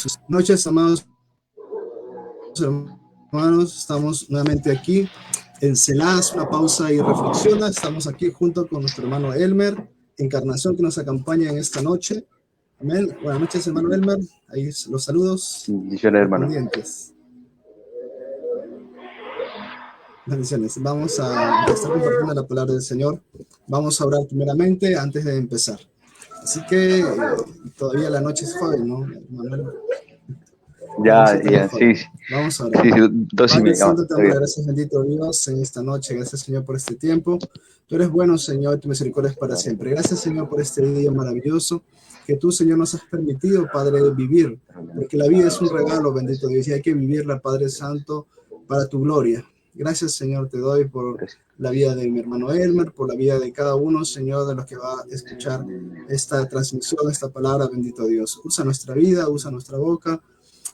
Buenas noches, amados hermanos. Estamos nuevamente aquí en Celás, una pausa y reflexiona. Estamos aquí junto con nuestro hermano Elmer, Encarnación, que nos acompaña en esta noche. Amén. Buenas noches, hermano Elmer. Ahí los saludos correspondientes. Bendiciones. Vamos a estar compartiendo la palabra del Señor. Vamos a orar primeramente antes de empezar. Así que todavía la noche es joven, ¿no, Manuel? Ya, sí. Vamos a orar. Sí, 2:30. Santo, te damos gracias, bendito Dios, en esta noche. Gracias, Señor, por este tiempo. Tú eres bueno, Señor, tu misericordia es para siempre. Gracias, Señor, por este día maravilloso que tú, Señor, nos has permitido, Padre, vivir. Porque la vida es un regalo, bendito Dios, y hay que vivirla, Padre Santo, para tu gloria. Gracias, Señor, te doy por la vida de mi hermano Elmer, por la vida de cada uno, Señor, de los que va a escuchar esta transmisión, esta palabra, bendito Dios. Usa nuestra vida, usa nuestra boca.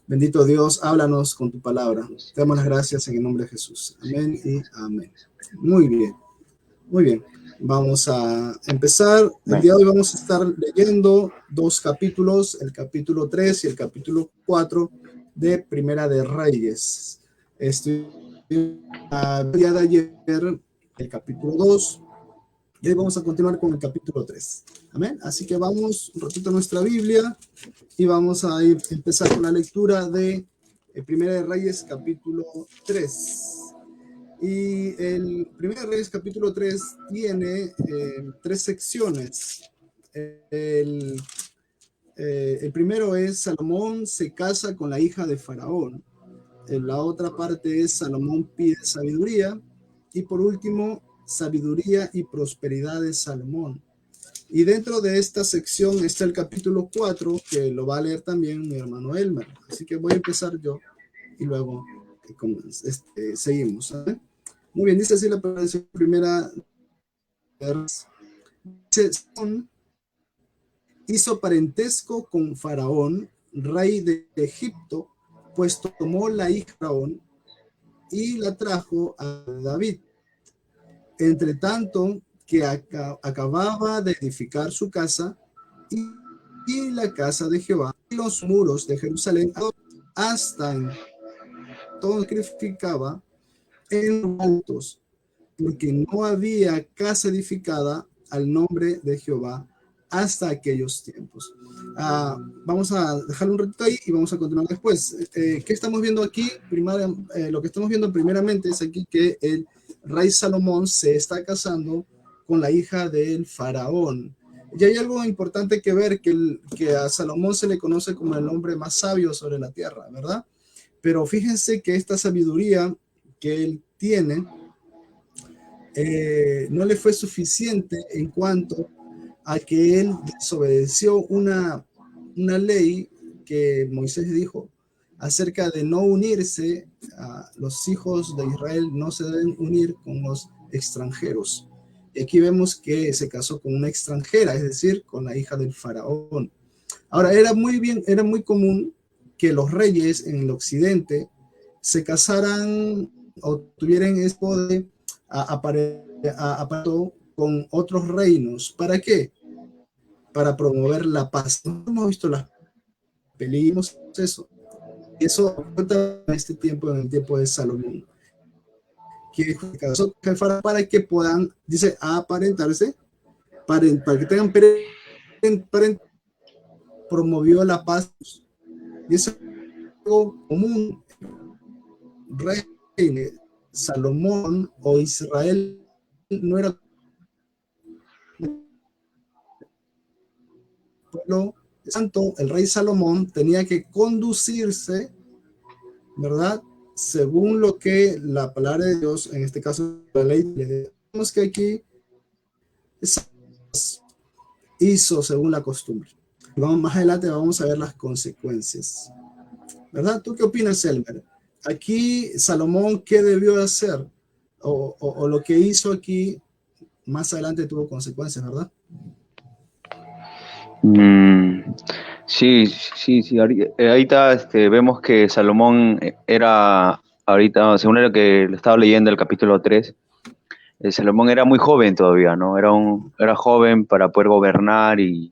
Bendito Dios, háblanos con tu palabra. Te damos las gracias en el nombre de Jesús. Amén y amén. Muy bien, muy bien. Vamos a empezar. El día de hoy vamos a estar leyendo dos capítulos, el capítulo 3 y el capítulo 4 de Primera de Reyes. El día de ayer, el capítulo 2, y hoy vamos a continuar con el capítulo 3. Amén. Así que vamos un ratito a nuestra Biblia y vamos a empezar con la lectura de Primera de Reyes, capítulo 3. Y el Primera de Reyes, capítulo 3, tiene tres secciones. El primero es Salomón se casa con la hija de Faraón. La otra parte es Salomón pide sabiduría. Y por último, sabiduría y prosperidad de Salomón. Y dentro de esta sección está el capítulo 4, que lo va a leer también mi hermano Elmer. Así que voy a empezar yo y luego seguimos. ¿Sabes? Muy bien, dice así la palabra de Primera. Hizo parentesco con Faraón, rey de Egipto, pues tomó la hija de Faraón y la trajo a David. Entre tanto que acababa de edificar su casa y la casa de Jehová y los muros de Jerusalén, hasta entonces sacrificaba en los altos, porque no había casa edificada al nombre de Jehová hasta aquellos tiempos. Vamos a dejarlo un ratito ahí y vamos a continuar después. ¿Qué estamos viendo aquí? Lo que estamos viendo primeramente es aquí que el rey Salomón se está casando con la hija del faraón. Y hay algo importante que ver, que a Salomón se le conoce como el hombre más sabio sobre la tierra, ¿verdad? Pero fíjense que esta sabiduría que él tiene no le fue suficiente en cuanto a que él desobedeció una ley que Moisés dijo acerca de no unirse. Los hijos de Israel no se deben unir con los extranjeros. Y aquí vemos que se casó con una extranjera, es decir, con la hija del faraón. Ahora, era muy común que los reyes en el occidente se casaran o tuvieran esto de aparato con otros reinos. ¿Para qué? Para promover la paz. No hemos visto las películas, eso en este tiempo, en el tiempo de Salomón, que se casó con el faraón para que puedan, dice, aparentarse, para que tengan promovió la paz. Y eso es algo común. Rey Salomón o Israel no era pueblo santo. El rey Salomón tenía que conducirse, ¿verdad?, según lo que la palabra de Dios, en este caso la ley, le decimos que aquí hizo según la costumbre. Más adelante vamos a ver las consecuencias, ¿verdad? ¿Tú qué opinas, Elmer? Aquí Salomón, ¿qué debió hacer? O lo que hizo aquí más adelante tuvo consecuencias, ¿verdad? Sí. Ahorita vemos que Salomón era, ahorita, según lo que lo estaba leyendo el capítulo 3, Salomón era muy joven todavía, ¿no? Era joven para poder gobernar y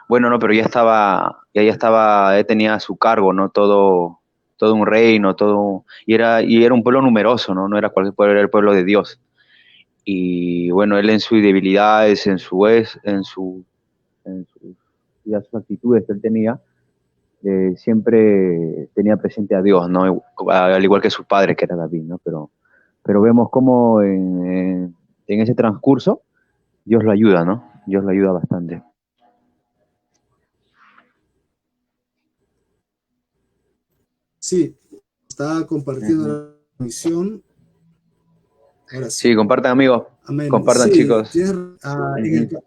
bueno, no, pero ya tenía a su cargo, ¿no? Todo un reino, y era un pueblo numeroso, ¿no? No era cualquier pueblo, era el pueblo de Dios. Y bueno, él en sus debilidades, y sus actitudes que él tenía, siempre tenía presente a Dios, ¿no? Al igual que su padre, que era David, ¿no? Pero vemos cómo en ese transcurso Dios lo ayuda, ¿no? Dios lo ayuda bastante. Sí, está compartiendo Ujú. la misión. Ahora Sí, sí. compartan, amigos. Amén. Compartan, Sí, chicos. tienes, Ujú.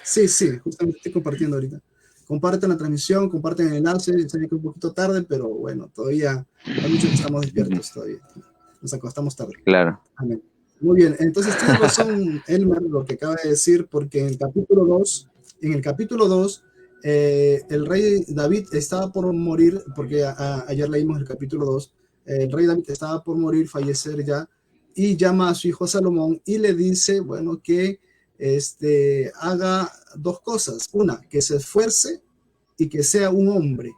sí, sí, justamente estoy compartiendo ahorita. Comparten la transmisión, comparten el enlace. Sé que es un poquito tarde, pero bueno, todavía hay muchos que estamos Ujú. despiertos todavía. Nos acostamos tarde. Claro. Amén. Muy bien, entonces tienes razón, Elmer, lo que acaba de decir, porque en el capítulo 2 el rey David estaba por morir, porque ayer leímos el capítulo 2, el rey David estaba por morir, fallecer ya, y llama a su hijo Salomón y le dice, bueno, que haga dos cosas. Una, que se esfuerce y que sea un hombre.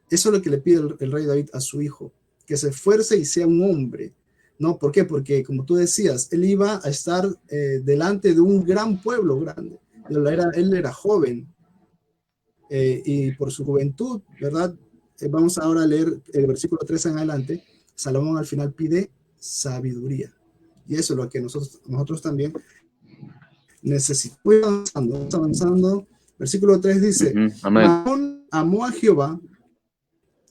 Eso es lo que le pide el rey David a su hijo, que se esfuerce y sea un hombre. ¿No? ¿Por qué? Porque, como tú decías, él iba a estar delante de un gran pueblo grande. Él era joven y por su juventud, ¿verdad? Vamos ahora a leer el versículo 3 en adelante. Salomón al final pide sabiduría. Y eso es lo que nosotros también necesitamos. Voy avanzando, avanzando. Versículo 3 dice, Ujú. Amén. Maón amó a Jehová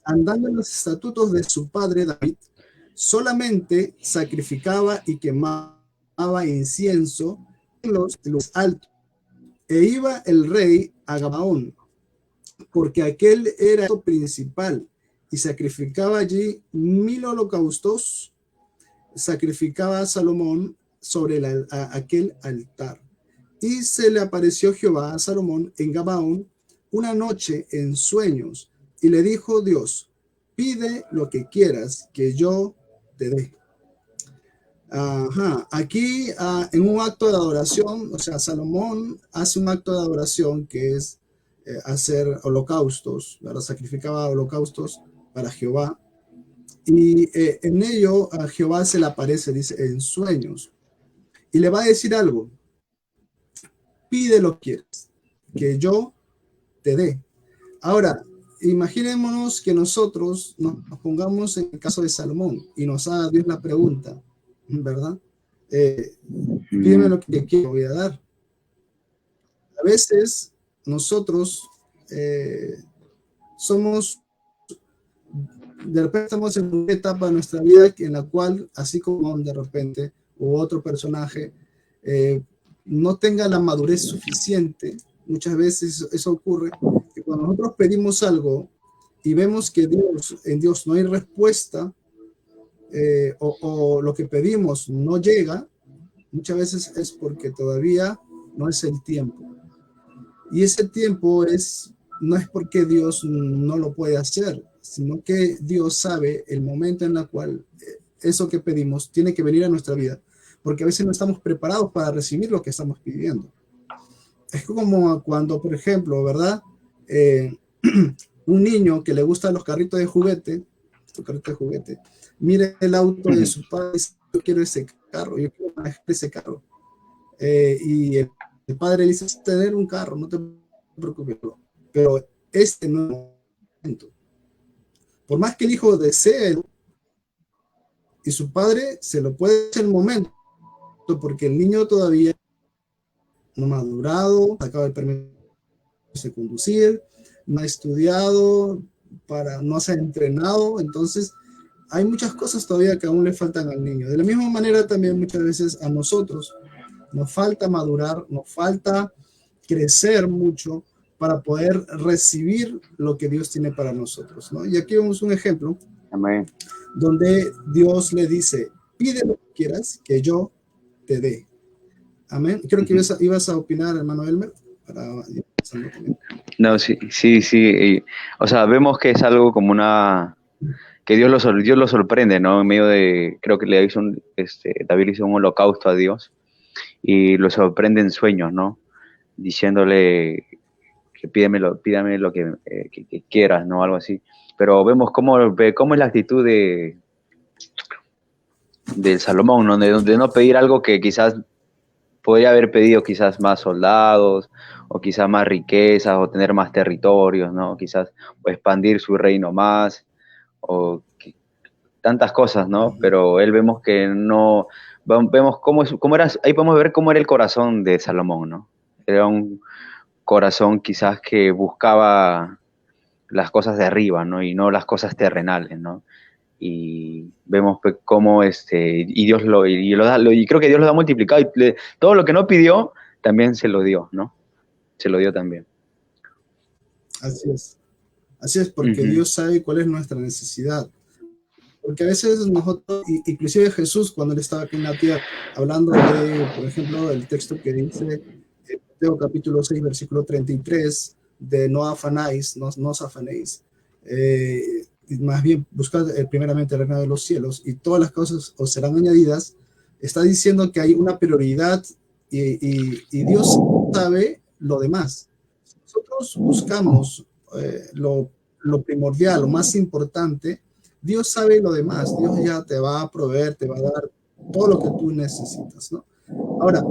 andando en los estatutos de su padre David, solamente sacrificaba y quemaba incienso en los altos. E iba el rey a Gabaón, porque aquel era el principal, y sacrificaba allí 1000 holocaustos, sacrificaba a Salomón sobre aquel altar. Y se le apareció Jehová a Salomón en Gabaón una noche en sueños, y le dijo Dios, pide lo que quieras que yo te dé. Ajá. Aquí en un acto de adoración, o sea, Salomón hace un acto de adoración que es hacer holocaustos, ¿verdad? Sacrificaba holocaustos para Jehová. Y en ello a Jehová se le aparece, dice, en sueños. Y le va a decir algo, pide lo que quieras, que yo te dé. Ahora, imaginémonos que nosotros nos pongamos en el caso de Salomón y nos haga Dios la pregunta, ¿verdad? Pídeme lo que quiero, voy a dar. A veces nosotros somos, de repente estamos en una etapa de nuestra vida en la cual, así como de repente, u otro personaje, no tenga la madurez suficiente, muchas veces eso ocurre, que cuando nosotros pedimos algo y vemos que en Dios no hay respuesta, o lo que pedimos no llega, muchas veces es porque todavía no es el tiempo. Y ese tiempo no es porque Dios no lo puede hacer, sino que Dios sabe el momento en el cual eso que pedimos tiene que venir a nuestra vida, porque a veces no estamos preparados para recibir lo que estamos pidiendo. Es como cuando, por ejemplo, ¿verdad? Eh, un niño que le gustan los carritos de juguete, mire el auto de su padre y dice, yo quiero ese carro, yo quiero manejar ese carro. Y el padre le dice, tener un carro, no te preocupes, pero este no es el momento. Por más que el hijo desee y su padre se lo puede hacer en el momento, porque el niño todavía no ha madurado, acaba el permiso de conducir, no ha estudiado, no se ha entrenado, entonces hay muchas cosas todavía que aún le faltan al niño. De la misma manera también muchas veces a nosotros nos falta madurar, nos falta crecer mucho para poder recibir lo que Dios tiene para nosotros, ¿no? Y aquí vemos un ejemplo Amén. donde Dios le dice, pide lo que quieras que yo te dé. Amén. Creo que ibas a opinar, hermano Elmer, para No, sí, sí, sí. O sea, vemos que es algo como que Dios lo sorprende, ¿no? En medio creo que David le hizo un holocausto a Dios y lo sorprende en sueños, ¿no? diciéndole que pídame lo que quieras, ¿no? Algo así. Pero vemos cómo es la actitud de Salomón, ¿no? De no pedir algo que quizás podría haber pedido quizás más soldados, o quizás más riquezas, o tener más territorios, ¿no? Quizás o expandir su reino más, tantas cosas, ¿no? Pero él vemos que no, vemos cómo era, ahí podemos ver cómo era el corazón de Salomón, ¿no? Era un corazón quizás que buscaba las cosas de arriba, ¿no? Y no las cosas terrenales, ¿no? Y vemos cómo y Dios y creo que Dios lo ha multiplicado, y todo lo que no pidió también se lo dio, ¿no? Se lo dio también. Así es, porque Dios sabe cuál es nuestra necesidad. Porque a veces nosotros, inclusive Jesús, cuando él estaba aquí en la tierra, hablando de, por ejemplo, el texto que dice, Mateo capítulo 6, versículo 33, de no afanáis, no os afanéis, más bien buscad primeramente el reino de los cielos y todas las cosas os serán añadidas. Está diciendo que hay una prioridad y Dios sabe lo demás. Nosotros buscamos lo primordial, lo más importante. Dios sabe lo demás. Dios ya te va a proveer, te va a dar todo lo que tú necesitas, ¿no? Ahora,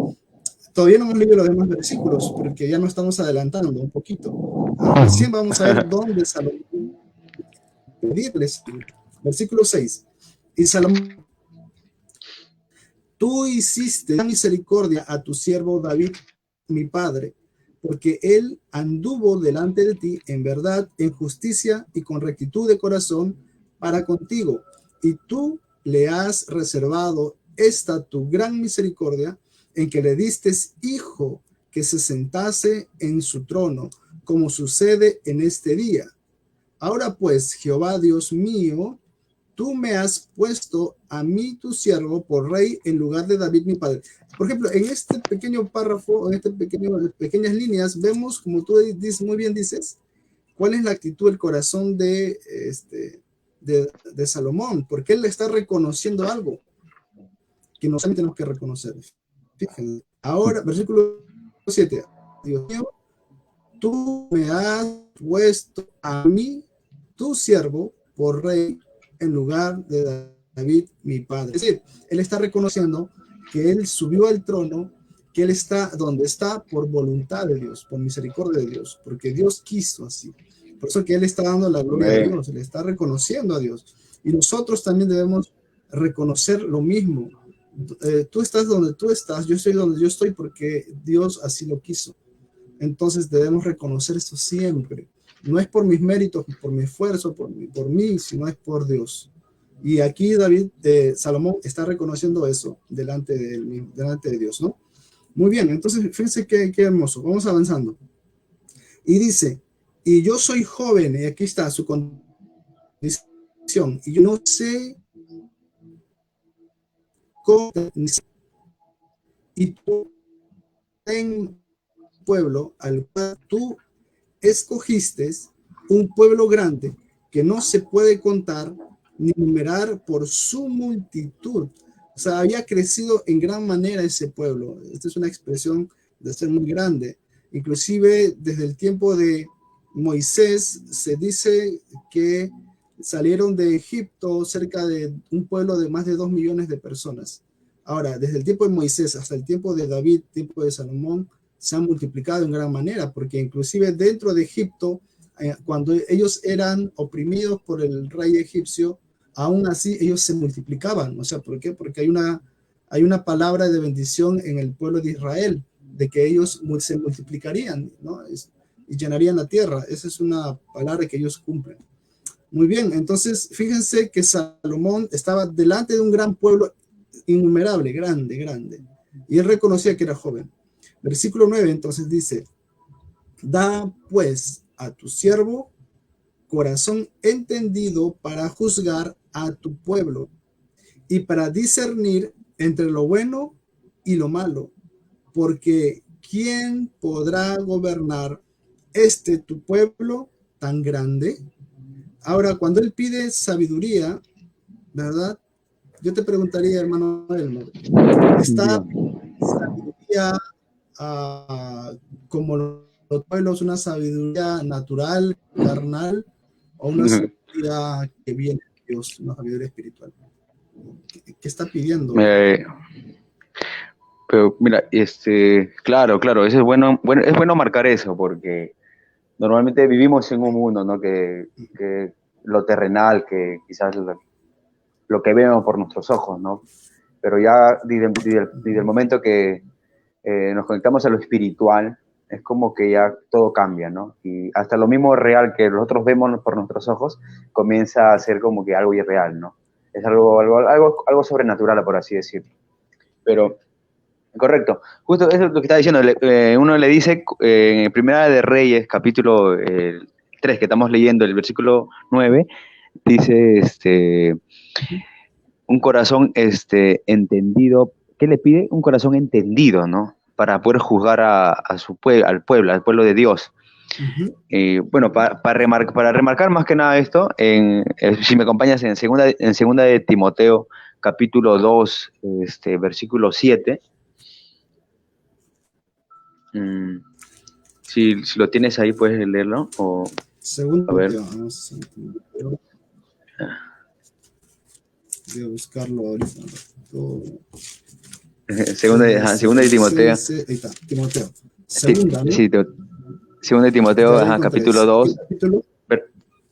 todavía no hemos leído los demás versículos, porque ya nos estamos adelantando un poquito. Recién vamos a ver dónde Salomón pedirles. Versículo 6. Y Salomón, tú hiciste misericordia a tu siervo David, mi padre, porque él anduvo delante de ti en verdad, en justicia y con rectitud de corazón para contigo, y tú le has reservado esta tu gran misericordia, en que le diste hijo que se sentase en su trono, como sucede en este día. Ahora pues, Jehová Dios mío, tú me has puesto a mí, tu siervo, por rey en lugar de David, mi padre. Por ejemplo, en este pequeño párrafo, en pequeñas líneas, vemos, como tú muy bien dices, cuál es la actitud del corazón de Salomón, porque él le está reconociendo algo que nosotros tenemos que reconocer. Fíjense. Ahora, versículo 7. Dios mío, tú me has puesto a mí, tu siervo, por rey en lugar de David, mi padre. Es decir, él está reconociendo que él subió al trono, que él está donde está por voluntad de Dios, por misericordia de Dios, porque Dios quiso así. Por eso que él está dando la gloria a Dios, le está reconociendo a Dios. Y nosotros también debemos reconocer lo mismo. Tú estás donde tú estás, yo estoy donde yo estoy porque Dios así lo quiso. Entonces debemos reconocer esto siempre. No es por mis méritos, por mi esfuerzo, por mí, sino es por Dios. Y aquí Salomón está reconociendo eso delante de Dios, ¿no? Muy bien, entonces fíjense qué hermoso. Vamos avanzando. Y dice, y yo soy joven, y aquí está su condición, y yo no sé cómo, y tú en pueblo al cual tú escogiste, un pueblo grande que no se puede contar ni numerar por su multitud. O sea, había crecido en gran manera ese pueblo. Esta es una expresión de ser muy grande. Inclusive desde el tiempo de Moisés se dice que salieron de Egipto cerca de un pueblo de más de 2 millones de personas. Ahora, desde el tiempo de Moisés hasta el tiempo de David, tiempo de Salomón, se han multiplicado en gran manera, porque inclusive dentro de Egipto, cuando ellos eran oprimidos por el rey egipcio, aún así ellos se multiplicaban. O sea, ¿por qué? Porque hay una palabra de bendición en el pueblo de Israel, de que ellos se multiplicarían, ¿no? Y llenarían la tierra. Esa es una palabra que ellos cumplen. Muy bien, entonces fíjense que Salomón estaba delante de un gran pueblo innumerable, grande, y él reconocía que era joven. Versículo 9, entonces dice, da pues a tu siervo corazón entendido para juzgar a tu pueblo y para discernir entre lo bueno y lo malo, porque ¿quién podrá gobernar tu pueblo tan grande? Ahora, cuando él pide sabiduría, ¿verdad? Yo te preguntaría, hermano Elmer, ¿está sabiduría como los pueblos, una sabiduría natural, carnal, o una sabiduría que viene de Dios, una sabiduría espiritual? ¿Qué está pidiendo? Pero mira, claro, eso es bueno marcar eso, porque normalmente vivimos en un mundo, ¿no? Que lo terrenal, que quizás lo que vemos por nuestros ojos, ¿no? Pero ya desde el momento que nos conectamos a lo espiritual, es como que ya todo cambia, ¿no? Y hasta lo mismo real que nosotros vemos por nuestros ojos, comienza a ser como que algo irreal, ¿no? Es algo sobrenatural, por así decirlo. Pero, correcto, justo eso es lo que está diciendo. Uno le dice en Primera de Reyes, capítulo 3, que estamos leyendo, el versículo 9, dice, un corazón entendido. ¿Qué le pide? Un corazón entendido, ¿no? Para poder juzgar al pueblo de Dios. Bueno, para remarcar más que nada esto, si me acompañas en segunda de Timoteo, capítulo 2, versículo 7. Si lo tienes ahí, puedes leerlo. Segunda, a ver. Voy a buscarlo ahorita. Segunda de Timoteo. Ahí está, Timoteo. Segunda, ¿no? Sí, segunda de Timoteo, capítulo 2.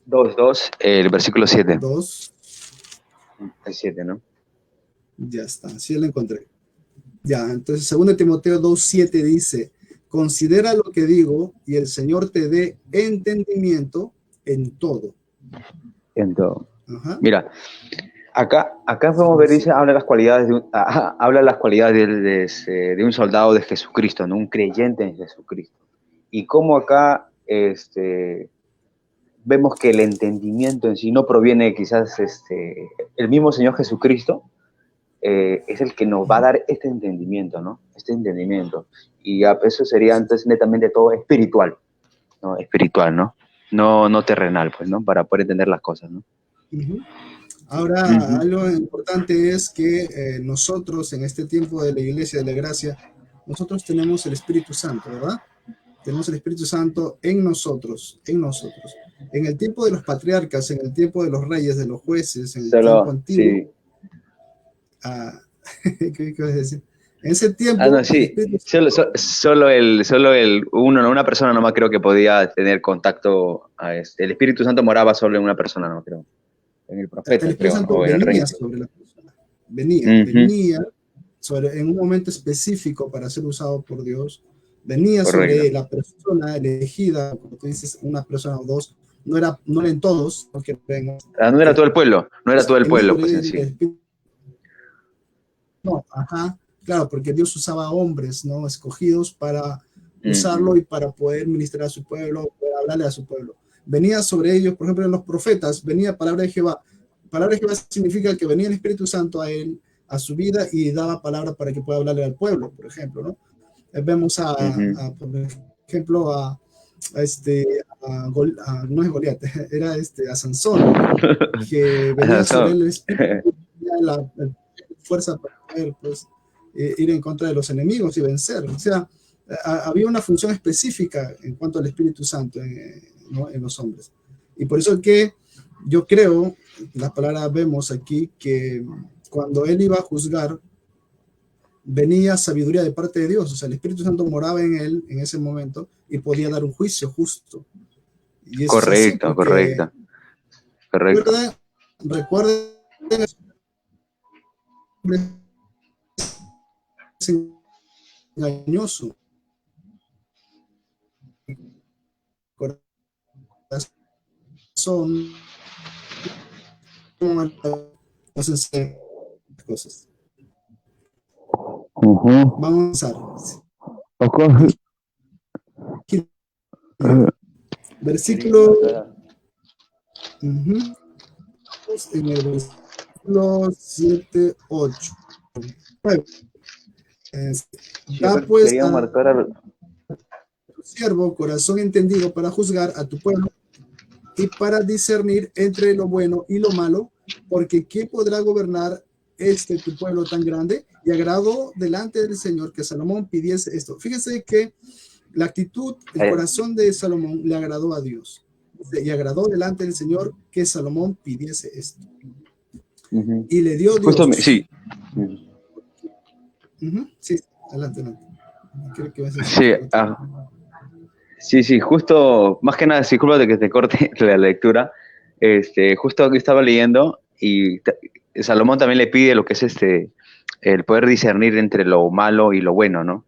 2, el versículo 7. 2. El 7, ¿no? Ya está, sí lo encontré. Ya, entonces, segunda de Timoteo 2:7 dice: considera lo que digo y el Señor te dé entendimiento en todo. En todo. Ajá. Mira, acá podemos ver, dice, habla las cualidades de un soldado de Jesucristo, ¿no? Un creyente en Jesucristo. Y cómo acá vemos que el entendimiento en sí no proviene quizás el mismo Señor Jesucristo, es el que nos va a dar este entendimiento, ¿no? Este entendimiento. Y ya, eso sería entonces netamente todo espiritual, ¿no? Espiritual, ¿no? No terrenal, pues, ¿no? Para poder entender las cosas, ¿no? Ahora, algo importante es que nosotros en este tiempo de la Iglesia de la Gracia, nosotros tenemos el Espíritu Santo, ¿verdad? Tenemos el Espíritu Santo en nosotros. En el tiempo de los patriarcas, en el tiempo de los reyes, de los jueces, en el tiempo antiguo. Sí. ¿Qué vas a decir? En ese tiempo. No, sí. Solo una persona nomás creo que podía tener contacto a El Espíritu Santo moraba solo en una persona, no creo. En el profeta, el Espíritu Santo venía sobre la persona. Venía en un momento específico para ser usado por Dios. Venía sobre la persona elegida, como tú dices, una persona o dos. No era en todos, porque no era todo el pueblo, pues en sí. No, claro, porque Dios usaba hombres, ¿no? Escogidos para usarlo y para poder ministrar a su pueblo, poder hablarle a su pueblo. Venía sobre ellos, por ejemplo, en los profetas, venía palabra de Jehová. Palabra de Jehová significa que venía el Espíritu Santo a él, a su vida, y daba palabra para que pueda hablarle al pueblo, por ejemplo, ¿no? Vemos por ejemplo, no es Goliat, era a Sansón, que venía sobre él el Espíritu, la fuerza para poder, pues, ir en contra de los enemigos y vencer. O sea, había una función específica en cuanto al Espíritu Santo ¿no? en los hombres. Y por eso que yo creo, las palabras vemos aquí, que cuando él iba a juzgar, venía sabiduría de parte de Dios. O sea, el Espíritu Santo moraba en él en ese momento y podía dar un juicio justo. Y eso correcto. Recuerden engañoso. Corazón. Entonces, cosas. Vamos a ver. Versículo. En el versículo 7, 8. Da pues a tu siervo corazón entendido para juzgar a tu pueblo y para discernir entre lo bueno y lo malo, porque ¿quién podrá gobernar tu pueblo tan grande? Y agradó delante del Señor que Salomón pidiese esto. Fíjese que La actitud, el corazón de Salomón le agradó a Dios. Y agradó delante del Señor que Salomón pidiese esto. Y le dio Dios. Justo, sí. Sí, adelante. Creo que vas a sí, sí, justo, más que nada, disculpa de que te corte la lectura. Justo que estaba leyendo y Salomón también le pide lo que es el poder discernir entre lo malo y lo bueno, ¿no?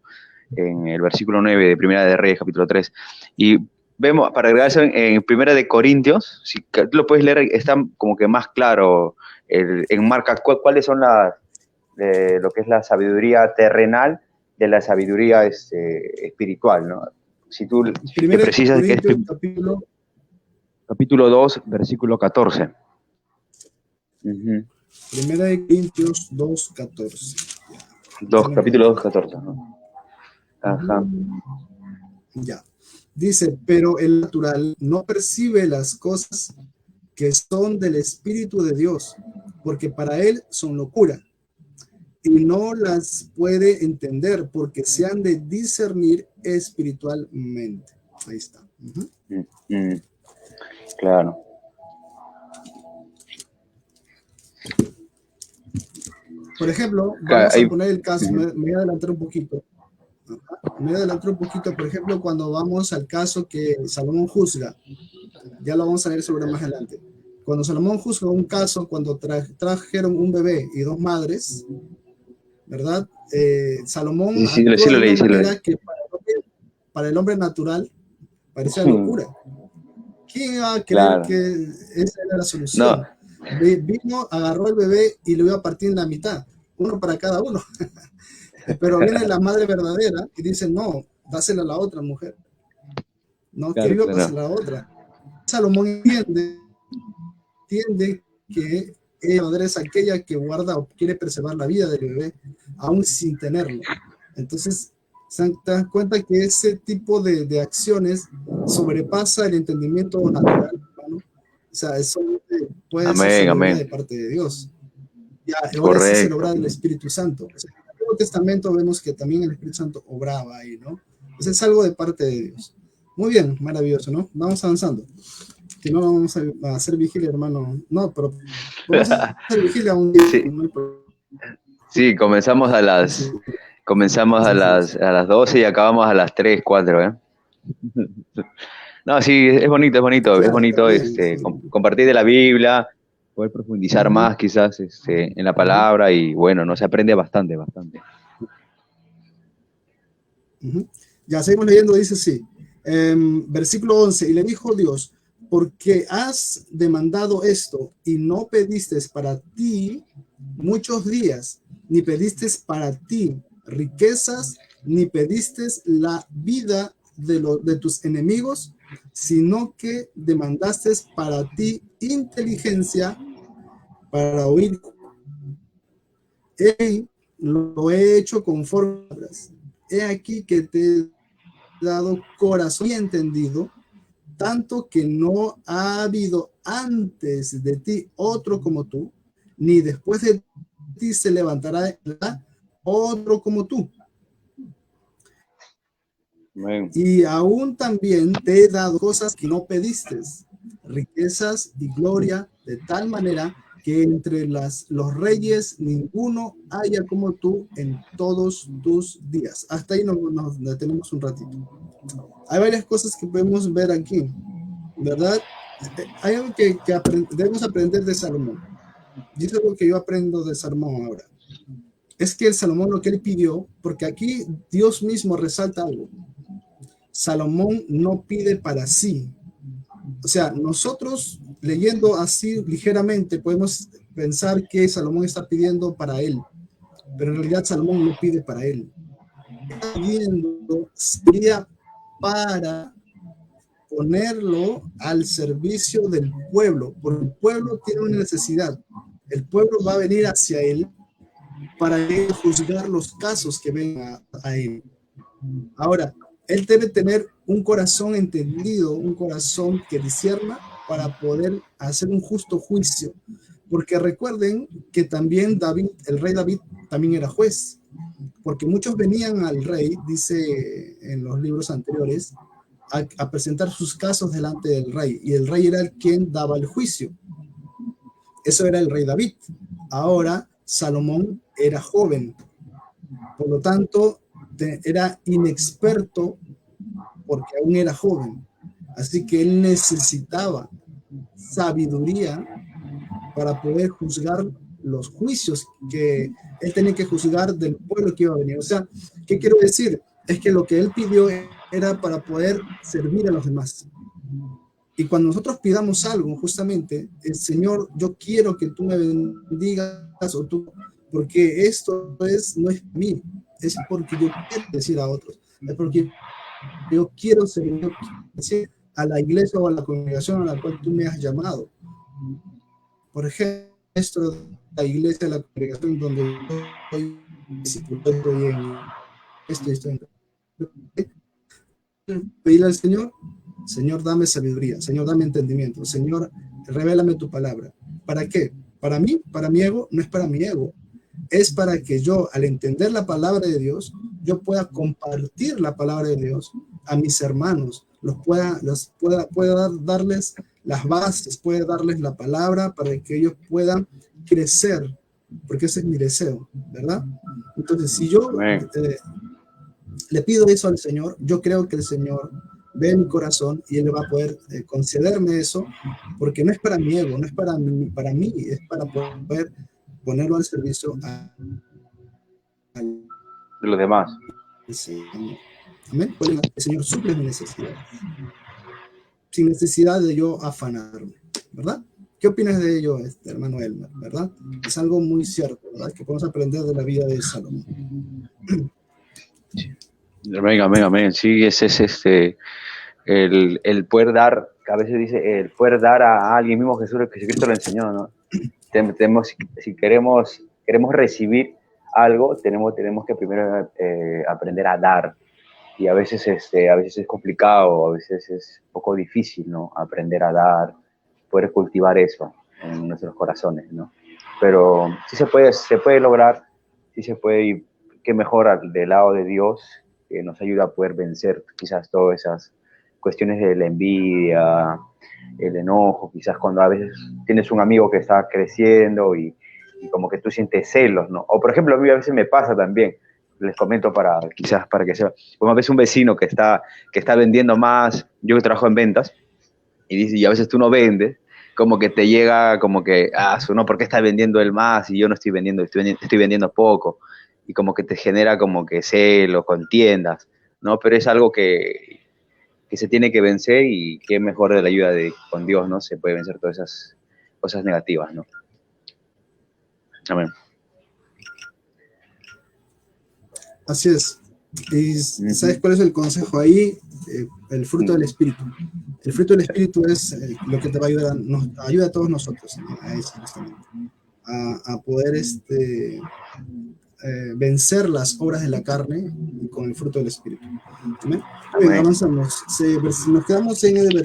En el versículo 9 de Primera de Reyes, capítulo 3. Y vemos, para agregar eso, en Primera de Corintios, si tú lo puedes leer, está como que más claro, enmarca cuáles son lo que es la sabiduría terrenal de la sabiduría espiritual, ¿no? Si tú te precisas que es capítulo 2, versículo 14. Primera de Corintios 2, 14. Capítulo 2, 14, ¿no? Ajá. Ya. Dice, pero el natural no percibe las cosas que son del Espíritu de Dios, porque para él son locura, y no las puede entender, porque se han de discernir espiritualmente. Ahí está. Claro. Por ejemplo, vamos a poner el caso, me voy a adelantar un poquito. Por ejemplo, cuando vamos al caso que Salomón juzga, ya lo vamos a ver sobre más adelante. Cuando Salomón juzga un caso, cuando trajeron un bebé y dos madres, ¿verdad? Salomón actuó de una manera que para el hombre natural parecía locura. ¿Quién iba a creer que esa era la solución? No. Vino, agarró el bebé y lo iba a partir en la mitad, uno para cada uno. Pero viene la madre verdadera y dice, no, dásela a la otra mujer. No, que iba a pasar a la otra. Salomón entiende que la madre es aquella que guarda o quiere preservar la vida del bebé, aún sin tenerlo. Entonces, te das cuenta que ese tipo de acciones sobrepasa el entendimiento natural, ¿no? O sea, eso puede ser de parte de Dios. Ya, ahora sí se logra el Espíritu Santo. O sea, en el Nuevo Testamento vemos que también el Espíritu Santo obraba ahí, ¿no? Entonces es algo de parte de Dios. Muy bien, maravilloso, ¿no? Vamos avanzando. Que no vamos a hacer vigilia, hermano. No, pero vamos a hacer vigilia un día. Sí, comenzamos a las 12 y acabamos a las 3, 4, ¿eh? No, sí, es bonito, compartir de la Biblia, poder profundizar más quizás en la palabra y bueno, no se aprende bastante. Ya seguimos leyendo, dice así, versículo 11, y le dijo Dios, porque has demandado esto y no pediste para ti muchos días, ni pediste para ti riquezas, ni pediste la vida de tus enemigos, sino que demandaste para ti inteligencia para oír. Lo he hecho conforme. He aquí que te he dado corazón y entendido, tanto que no ha habido antes de ti otro como tú, ni después de ti se levantará otro como tú. Bueno. Y aún también te he dado cosas que no pediste, riquezas y gloria, de tal manera que entre los reyes ninguno haya como tú en todos tus días. Hasta ahí nos detenemos un ratito. Hay varias cosas que podemos ver aquí, ¿verdad? Hay algo que debemos aprender de Salomón. Y eso es lo que yo aprendo de Salomón ahora. Es que el Salomón lo que él pidió, porque aquí Dios mismo resalta algo. Salomón no pide para sí. O sea, nosotros leyendo así ligeramente podemos pensar que Salomón está pidiendo para él, pero en realidad Salomón no pide para él. Está pidiendo sería para ponerlo al servicio del pueblo, porque el pueblo tiene una necesidad. El pueblo va a venir hacia él para juzgar los casos que vengan a él. Ahora, él debe tener un corazón entendido, un corazón que discierna para poder hacer un justo juicio. Porque recuerden que también David, el rey David, también era juez. porque muchos venían al rey, dice en los libros anteriores, a presentar sus casos delante del rey, y el rey era el quien daba el juicio. Eso era el rey David. Ahora Salomón era joven, por lo tanto era inexperto porque aún era joven, así que él necesitaba sabiduría para poder juzgar los juicios que él tenía que juzgar del pueblo que iba a venir. O sea, ¿qué quiero decir? Es que lo que él pidió era para poder servir a los demás. Y cuando nosotros pidamos algo, justamente, el Señor, yo quiero que tú me bendigas, o tú, porque esto no es mí, es porque yo quiero decir a otros, es porque yo quiero servir, yo quiero decir a la iglesia o a la congregación a la cual tú me has llamado. Por ejemplo, la iglesia, la congregación donde yo estoy discipulando y estoy pedirle al Señor, Señor, dame sabiduría, Señor, dame entendimiento, Señor, revélame tu palabra. ¿Para qué? Para mí, para mi ego, no es para mi ego, es para que yo, al entender la palabra de Dios, yo pueda compartir la palabra de Dios a mis hermanos, pueda darles las bases, pueda darles la palabra para que ellos puedan crecer, porque ese es mi deseo, ¿verdad? Entonces, si yo le pido eso al Señor, yo creo que el Señor ve mi corazón y Él va a poder concederme eso, porque no es para mi ego, no es para mí, es para poder ponerlo al servicio de los demás. Señor. Amén. El Señor suple mi necesidad, sin necesidad de yo afanarme, ¿verdad? ¿Qué opinas de ello, hermano Elmer? ¿Verdad? Es algo muy cierto, ¿verdad? Que podemos aprender de la vida de Salomón. Amén. Sí, ese es el poder dar, que a veces dice, el poder dar a alguien mismo. Jesucristo lo enseñó, ¿no? Si queremos recibir algo, tenemos que primero aprender a dar. Y a veces es complicado, a veces es un poco difícil, ¿no? Aprender a dar, poder cultivar eso en nuestros corazones, ¿no? Pero sí se puede lograr, sí se puede, y qué mejor del lado de Dios, que nos ayuda a poder vencer quizás todas esas cuestiones de la envidia, el enojo, quizás cuando a veces tienes un amigo que está creciendo y como que tú sientes celos, ¿no? O por ejemplo, a mí a veces me pasa también, les comento quizás para que sepan, como a veces un vecino que está vendiendo más, yo que trabajo en ventas, y a veces tú no vendes, como que te llega como que, no, ¿por qué está vendiendo él más y yo no estoy vendiendo, estoy vendiendo poco? Y como que te genera como que celos, contiendas, ¿no? Pero es algo que se tiene que vencer, y qué mejor de la ayuda con Dios, ¿no? Se puede vencer todas esas cosas negativas, ¿no? Amén. Así es. ¿Y sabes cuál es el consejo ahí? El fruto del Espíritu. El fruto del Espíritu es lo que te va a ayudar, nos ayuda a todos nosotros, ¿no? A eso justamente, a poder vencer las obras de la carne con el fruto del Espíritu. ¿Amén? Bien, avanzamos. Nos quedamos en el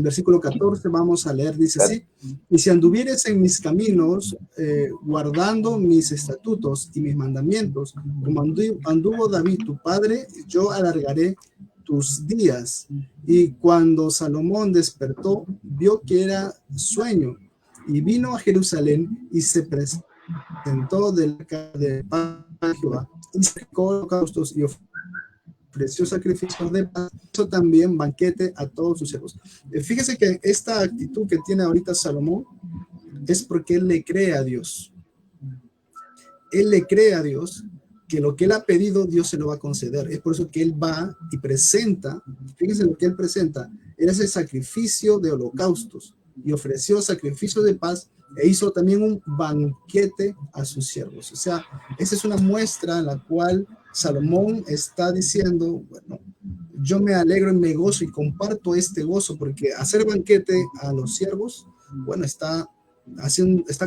versículo 14, vamos a leer, dice así: y si anduvieres en mis caminos, guardando mis estatutos y mis mandamientos, como anduvo David tu padre, yo alargaré tus días. Y cuando Salomón despertó, vio que era sueño, y vino a Jerusalén y se presentó delante de Jehová, y sacrificó holocaustos y ofreció sacrificios de paz, hizo también banquete a todos sus siervos. Fíjese que esta actitud que tiene ahorita Salomón es porque él le cree a Dios. Él le cree a Dios que lo que él ha pedido, Dios se lo va a conceder. Es por eso que él va y presenta, fíjense lo que él presenta, era ese sacrificio de holocaustos, y ofreció sacrificio de paz, e hizo también un banquete a sus siervos. O sea, esa es una muestra en la cual Salomón está diciendo, bueno, yo me alegro y me gozo y comparto este gozo, porque hacer banquete a los siervos, bueno, está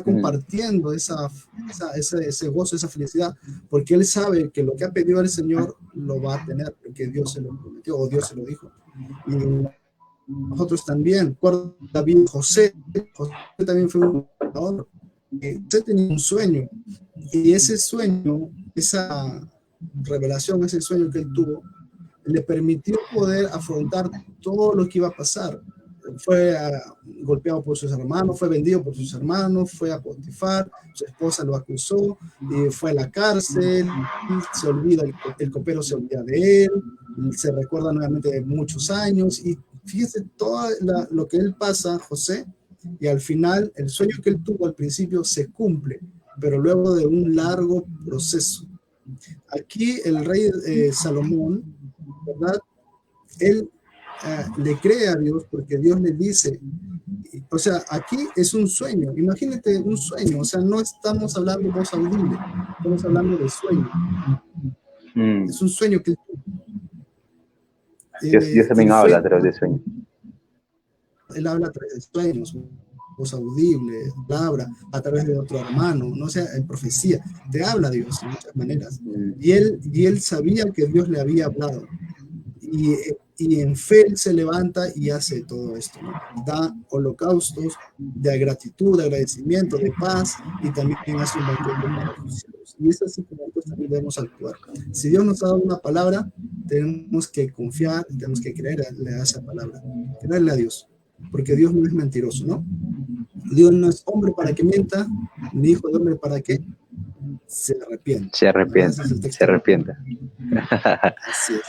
compartiendo ese gozo, esa felicidad, porque él sabe que lo que ha pedido el Señor lo va a tener, porque Dios se lo prometió o Dios se lo dijo. Y nosotros también, David, José también fue un jugador. José tenía un sueño, y ese sueño esa revelación, ese sueño que él tuvo, le permitió poder afrontar todo lo que iba a pasar. Fue golpeado por sus hermanos, fue vendido por sus hermanos, fue a Potifar, su esposa lo acusó, y fue a la cárcel, se olvida, el copero se olvida de él, se recuerda nuevamente de muchos años, y fíjese todo lo que él pasa, José, y al final el sueño que él tuvo al principio se cumple, pero luego de un largo proceso. Aquí el rey Salomón, ¿verdad? Él le cree a Dios porque Dios le dice, o sea, aquí es un sueño, imagínate un sueño, o sea, no estamos hablando de voz audible, estamos hablando de sueño. Es un sueño que Dios también habla a través de sueños. Él habla a través de sueños, voz audible, palabra, a través de otro hermano, no sea en profecía, te habla Dios de muchas maneras. Y él sabía que Dios le había hablado. Y en fe él se levanta y hace todo esto, ¿no? Da holocaustos de gratitud, de agradecimiento, de paz, y también hace un banquete para los cielos. Y es así como nosotros también debemos actuar. Si Dios nos ha dado una palabra, tenemos que confiar, tenemos que creerle a esa palabra, creerle a Dios, porque Dios no es mentiroso, ¿no? Dios no es hombre para que mienta, ni hijo de hombre para que se arrepienta. Se arrepienta. Así es.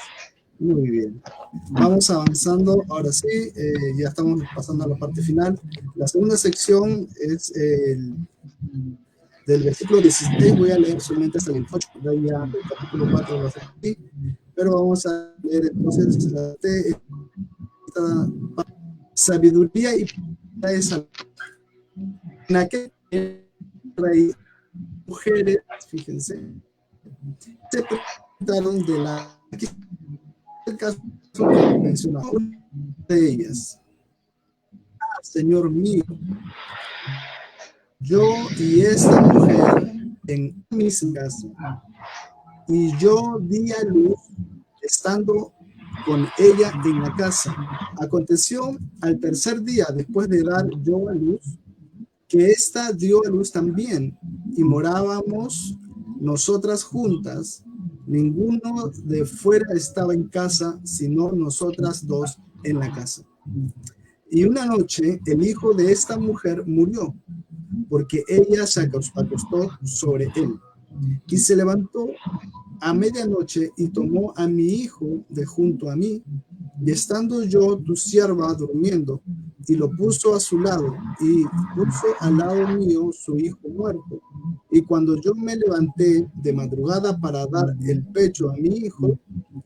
Muy bien. Vamos avanzando. Ahora sí, ya estamos pasando a la parte final. La segunda sección es del versículo 16. Voy a leer solamente hasta el 8, ya el capítulo 4 va a ser aquí. Pero vamos a leer entonces esta sabiduría y esa. En aquel rey, mujeres, fíjense, se presentaron de la. Aquí el caso que mencionaba, una de ellas, Señor mío, yo y esta mujer en mis casas, y yo di a luz estando con ella en la casa. Aconteció al tercer día, después de dar yo a luz, que ésta dio a luz también, y morábamos nosotras juntas. Ninguno de fuera estaba en casa, sino nosotras dos en la casa. Y una noche el hijo de esta mujer murió, porque ella se acostó sobre él. Y se levantó a medianoche y tomó a mi hijo de junto a mí, y estando yo, tu sierva, durmiendo, y lo puso a su lado, y puso al lado mío su hijo muerto. Y cuando yo me levanté de madrugada para dar el pecho a mi hijo,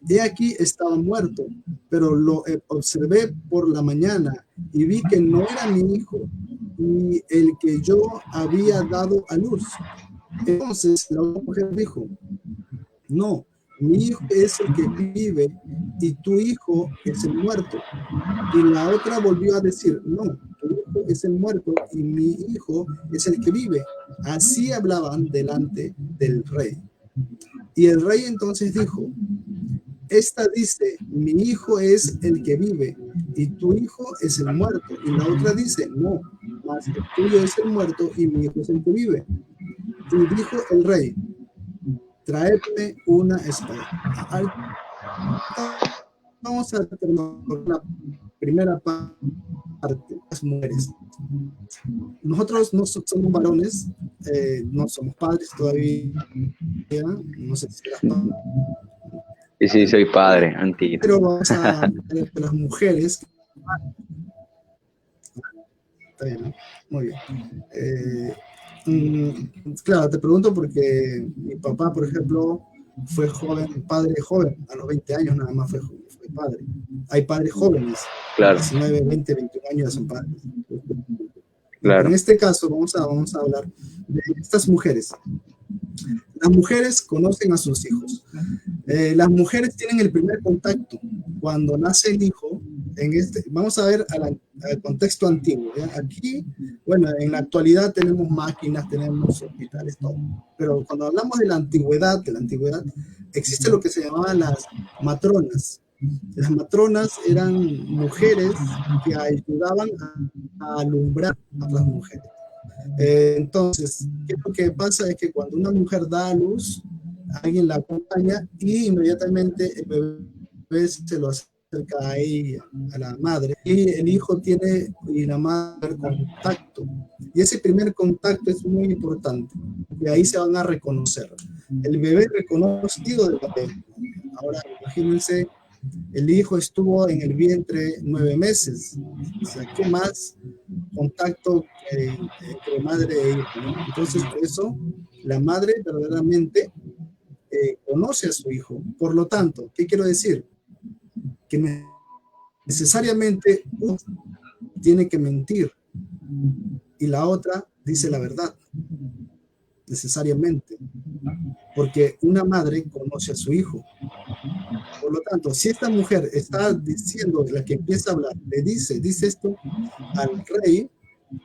he aquí estaba muerto, pero lo observé por la mañana, y vi que no era mi hijo, y el que yo había dado a luz. Entonces la mujer dijo, no, mi hijo es el que vive y tu hijo es el muerto. Y la otra volvió a decir, no, tu hijo es el muerto y mi hijo es el que vive. Así hablaban delante del rey. Y el rey entonces dijo, esta dice, mi hijo es el que vive y tu hijo es el muerto. Y la otra dice, no, mas el tuyo es el muerto y mi hijo es el que vive. Y dijo el rey, traedme una espada. Vamos a terminar la primera parte, las mujeres. Nosotros no somos varones, no somos padres todavía, no sé si serás padre. Sí, soy padre, antiguo. Pero vamos a ver las mujeres. Está bien, ¿no? Muy bien. Claro, te pregunto porque mi papá, por ejemplo, fue joven, padre joven, a los 20 años nada más fue padre. Hay padres jóvenes, claro. 19, 20, 21 años son padres. Claro. En este caso vamos a hablar de estas mujeres. Las mujeres conocen a sus hijos. Las mujeres tienen el primer contacto cuando nace el hijo. Vamos a ver al contexto antiguo, ¿ya? Aquí, bueno, en la actualidad tenemos máquinas, tenemos hospitales, todo. Pero cuando hablamos de la antigüedad, existe lo que se llamaban las matronas. Las matronas eran mujeres que ayudaban a alumbrar a las mujeres. Entonces, ¿qué es lo que pasa? Es que cuando una mujer da a luz, alguien la acompaña y inmediatamente el bebé se lo acerca a ella, a la madre, y el hijo tiene y la madre contacto. Y ese primer contacto es muy importante, y ahí se van a reconocer. El bebé reconocido del papel. Ahora, imagínense, el hijo estuvo en el vientre 9 meses. O sea, ¿qué más contacto entre madre e hijo, ¿no? Entonces, por eso, la madre verdaderamente conoce a su hijo. Por lo tanto, ¿qué quiero decir? Que necesariamente uno tiene que mentir y la otra dice la verdad, necesariamente, porque una madre conoce a su hijo. Por lo tanto, si esta mujer está diciendo, la que empieza a hablar, le dice esto al rey,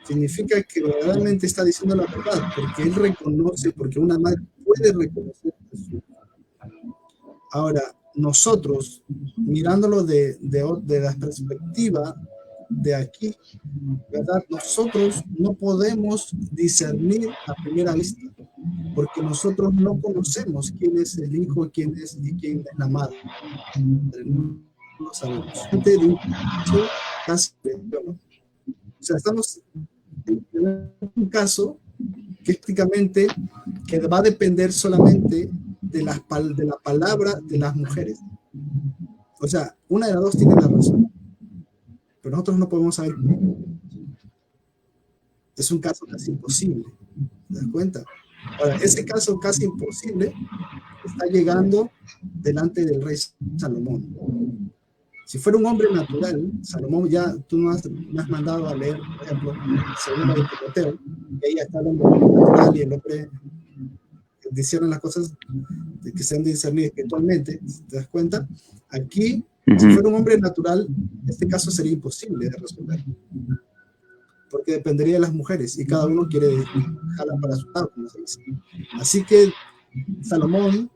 significa que verdaderamente está diciendo la verdad, porque él reconoce, porque una madre puede reconocer a su hijo. Ahora, nosotros, mirándolo de la perspectiva de aquí, ¿verdad? Nosotros no podemos discernir a primera vista, porque nosotros no conocemos quién es el hijo, quién es la madre. No lo sabemos. De un caso, o sea, estamos en un caso que prácticamente que va a depender solamente de la palabra de las mujeres. O sea, una de las dos tiene la razón, pero nosotros no podemos saber. Es un caso casi imposible, ¿te das cuenta? Ahora, ese caso casi imposible está llegando delante del rey Salomón. Si fuera un hombre natural, Salomón, ya tú me has mandado a leer, por ejemplo, Segunda de Timoteo, y ahí está el hombre natural y el hombre disciernen las cosas que se han de discernir espiritualmente, ¿te das cuenta? Aquí, si fuera un hombre natural, este caso sería imposible de resolver, porque dependería de las mujeres, y cada uno quiere jalar para su lado, como se dice. Así que Salomón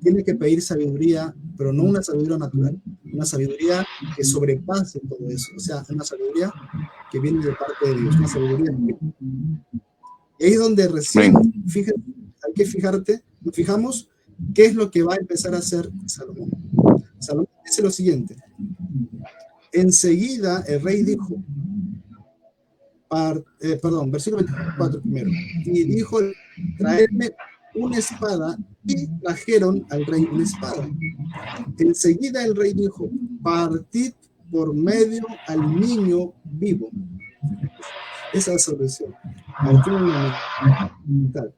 tiene que pedir sabiduría, pero no una sabiduría natural, una sabiduría que sobrepase todo eso, o sea, una sabiduría que viene de parte de Dios, una sabiduría. Y ahí es donde recién, fíjate, hay que fijamos qué es lo que va a empezar a hacer Salomón. Salomón dice lo siguiente: enseguida el rey dijo, versículo 24 primero, y dijo, traedme una espada, y trajeron al rey una espada. Enseguida el rey dijo, partid por medio al niño vivo. Esa es la solución.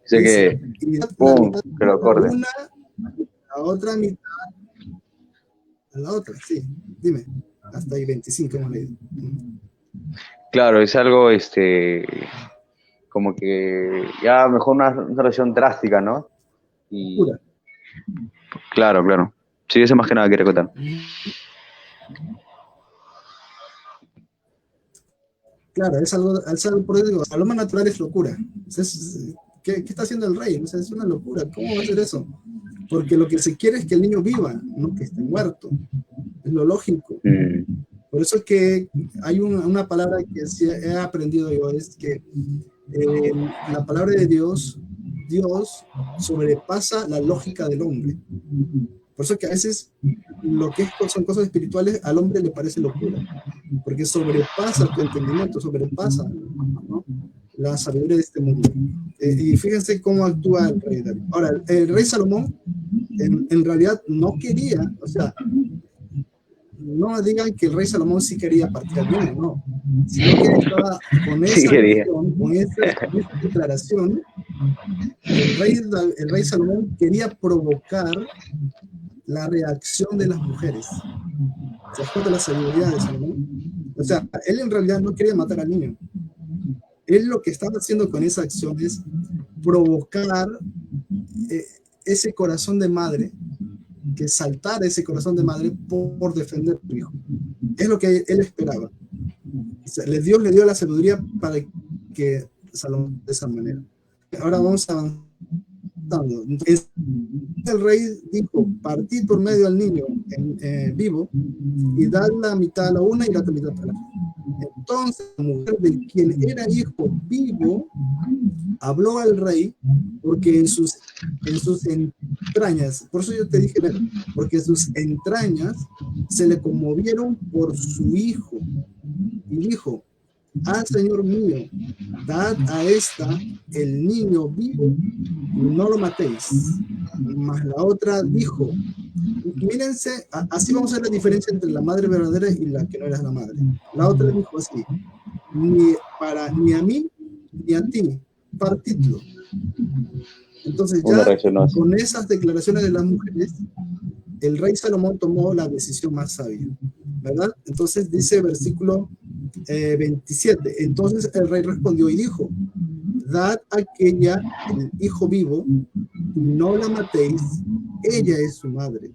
Dice que, que lo corte. Una, la otra mitad, a la otra, sí. Dime, hasta ahí 25 hemos leído. Claro, es algo, como que ya mejor una solución drástica, ¿no? Y, claro. Sí, eso más que nada quiero contar. Claro, es algo por eso digo, Salomón natural es locura. ¿Qué está haciendo el rey? O sea, es una locura. ¿Cómo va a hacer eso? Porque lo que se quiere es que el niño viva, no que esté muerto. Es lo lógico. Por eso es que hay una palabra que sí he aprendido yo, es que la palabra de Dios sobrepasa la lógica del hombre. Por eso que a veces lo que son cosas espirituales al hombre le parece locura, porque sobrepasa tu entendimiento, sobrepasa, ¿no?, la sabiduría de este mundo. Y fíjense cómo actúa el rey David. Ahora, el rey Salomón en realidad no quería, o sea, no digan que el rey Salomón sí quería partir al niño, no. Sino que estaba con esa acción, con esa declaración, el rey Salomón quería provocar la reacción de las mujeres. ¿Se das cuenta la sabiduría de Salomón? O sea, él en realidad no quería matar al niño. Él lo que estaba haciendo con esa acción es provocar ese corazón de madre, que saltara ese corazón de madre por defender a su hijo. Es lo que él esperaba. O sea, Dios le dio la sabiduría para que Salomón de esa manera. Ahora vamos avanzando. El rey dijo, partid por medio al niño vivo y dad la mitad a la una y la otra mitad a la otra. Entonces, la mujer de quien era hijo vivo habló al rey porque en sus entrañas, por eso yo te dije, porque sus entrañas se le conmovieron por su hijo y dijo: ah, Señor mío, dad a esta el niño vivo y no lo matéis. Mas la otra dijo, mírense, así vamos a ver la diferencia entre la madre verdadera y la que no era la madre. La otra dijo así: ni a mí ni a ti, partidlo. Entonces ya con esas declaraciones de las mujeres, el rey Salomón tomó la decisión más sabia, ¿verdad? Entonces dice versículo 27, entonces el rey respondió y dijo: dad a aquella el hijo vivo, no la matéis, ella es su madre.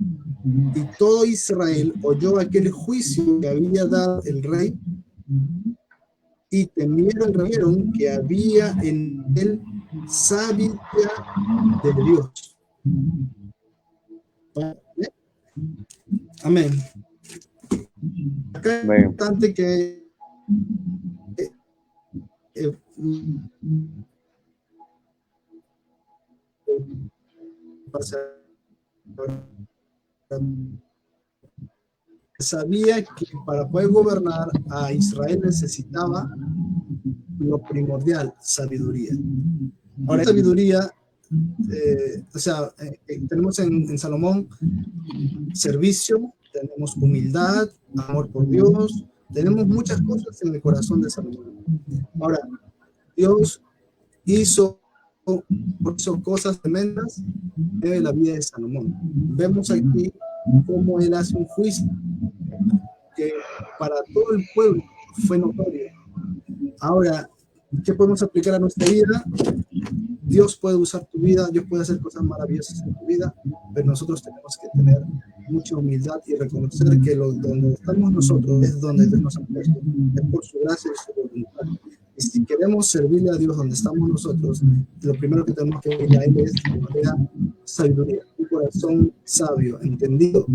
Y todo Israel oyó aquel juicio que había dado el rey y temieron que había en él sabiduría de Dios. Amén. Acá es importante que sabía que para poder gobernar a Israel necesitaba lo primordial, sabiduría. Ahora, sabiduría, tenemos en Salomón servicio, tenemos humildad, amor por Dios, tenemos muchas cosas en el corazón de Salomón. Ahora, Dios hizo cosas tremendas en la vida de Salomón. Vemos aquí cómo él hace un juicio que para todo el pueblo fue notorio. Ahora, ¿qué podemos aplicar a nuestra vida? Dios puede usar tu vida, Dios puede hacer cosas maravillosas en tu vida, pero nosotros tenemos que tener mucha humildad y reconocer que donde estamos nosotros es donde Dios nos ha puesto, es por su gracia y su voluntad. Y si queremos servirle a Dios donde estamos nosotros, lo primero que tenemos que ver a Él es que nos dé sabiduría, un corazón sabio, entendido,